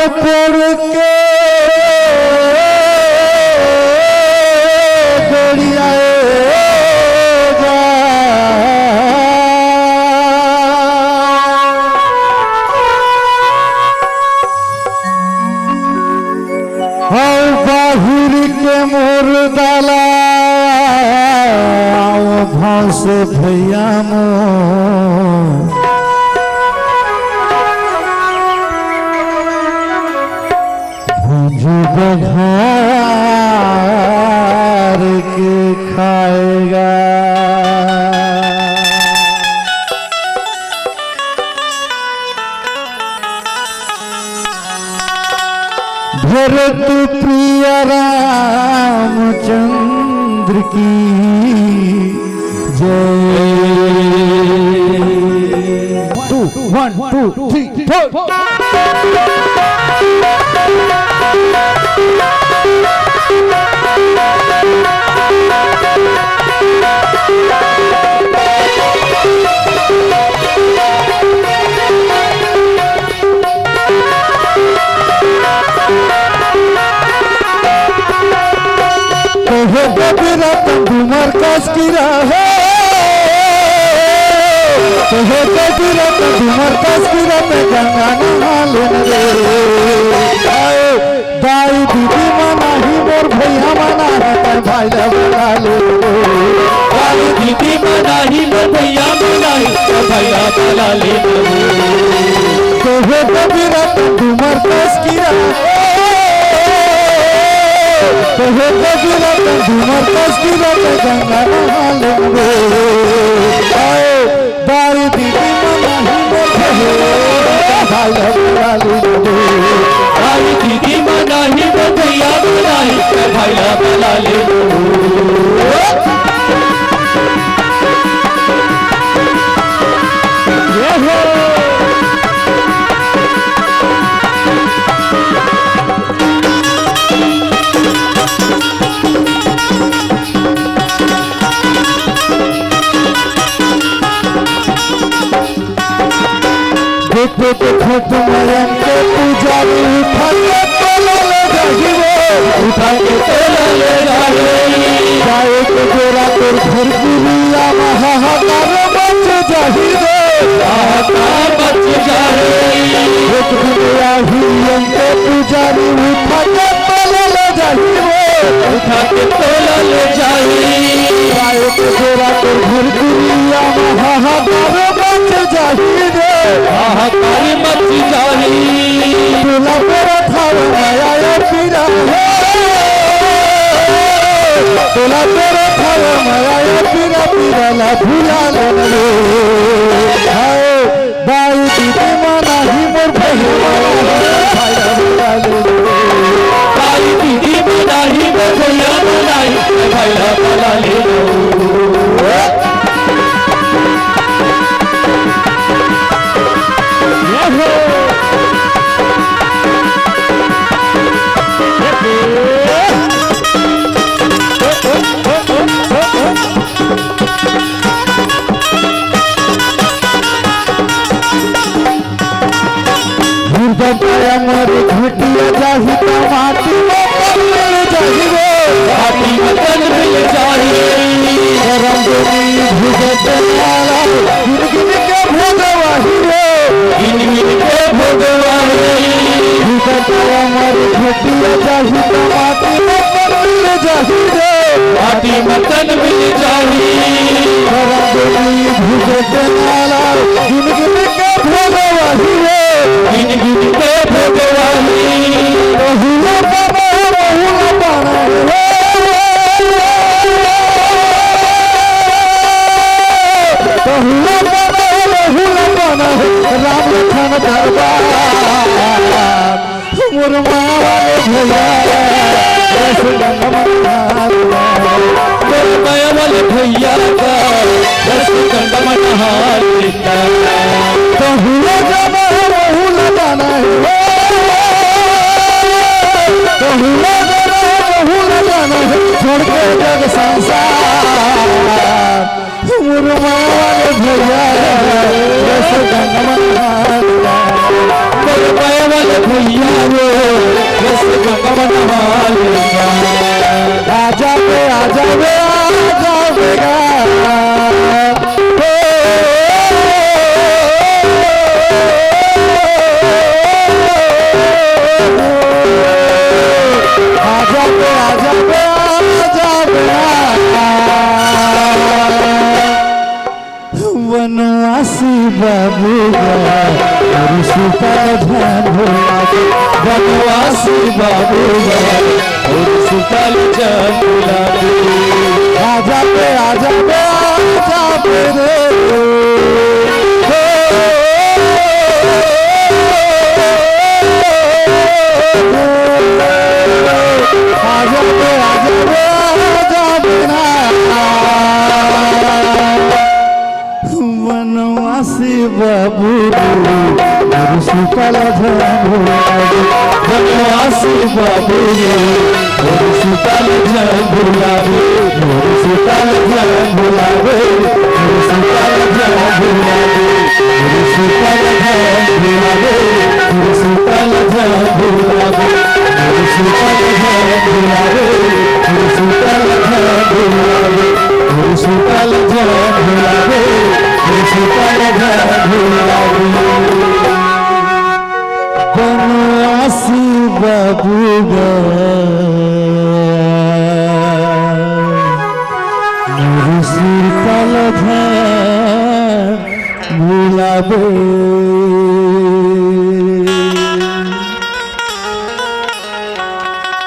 पड़ के दरियाए जा और बाहुर के मोर डाला भास भैया मोर बघार के खाएगा भरत प्रिय रामचंद्र की जय। 1 2 3 4 तुम्हार कस की रहे तुम्हार कस की रहे गंगा नहाले रे दाई दीदी मना ही मोर भैया मना है भाई बना ले दाई दीदी मना ही मोर भैया मना है भैया बना ले तुम्हार कस की रहे तुम्हार कस की रहे गंगा नहाले रे दाई दीदी मना ही मोर भैया भाई बना ले दाई दीदी मना ही मोर भैया मना है भैया बना ले खत मयन के पुजारी उठा के तोला ले जाहिरे उठा के तोला ले जाए के गोरा तोर घर गुरिया महाकार बच जाहिरे महाकार बच जाए एक दुनिया हियन के पुजारी उठा के तोला ले जाहिरे उठा के तोला ले जाए के गोरा तोर घर गुरिया महाकार बच जाहिरे हाहाकार मच जाही तोला तेरा थार माया पीरा तोला तेरा थार माया पीरा पीरा ला भूला ले हाय दाई दीदी मना ही मोर भैया भाई भूला ले दाई दीदी मना ही मोर भैया मना है भैया बना ले मर घटिया जाही तो माटी में मिल जाही रे माटी में मिल जाही रंगोली भुजत वाला गिन के भोगवाही रे गिन के भोगवाही घटिया मर घटिया जाही तो माटी में मिल जाही रे माटी में मिल जाही रंगोली भुजत वाला गिन के भोगवाही रे गिन के भोगवाही बहुला बना राम लखन दरबार मोर माया भैया रस गंगमहार मोर माया वाले भैया का रस गंगमहार बहुला जाना है बहुला जाना है बहुला जाना है बहुला जाना है छोड़ के जग संसार मोर माया भैया रस गंगमहार मोर माया वाले भैया যাবে গা बनवासी बाबू सुपर ध्यान बनवासी बाबू और सुतल जंगला आजा पे रे बनवासी बाबू सुतल बनवासी बाबू और सुतल जंगला सुतल भुलावे सुतल भुलावे सुतल भुलावे सुतल भुलावे सुतल भुलावे सुतल भुलावे सुतल भुलावे सुतल भुलावे बनवासी बाबू सुतल भुलावे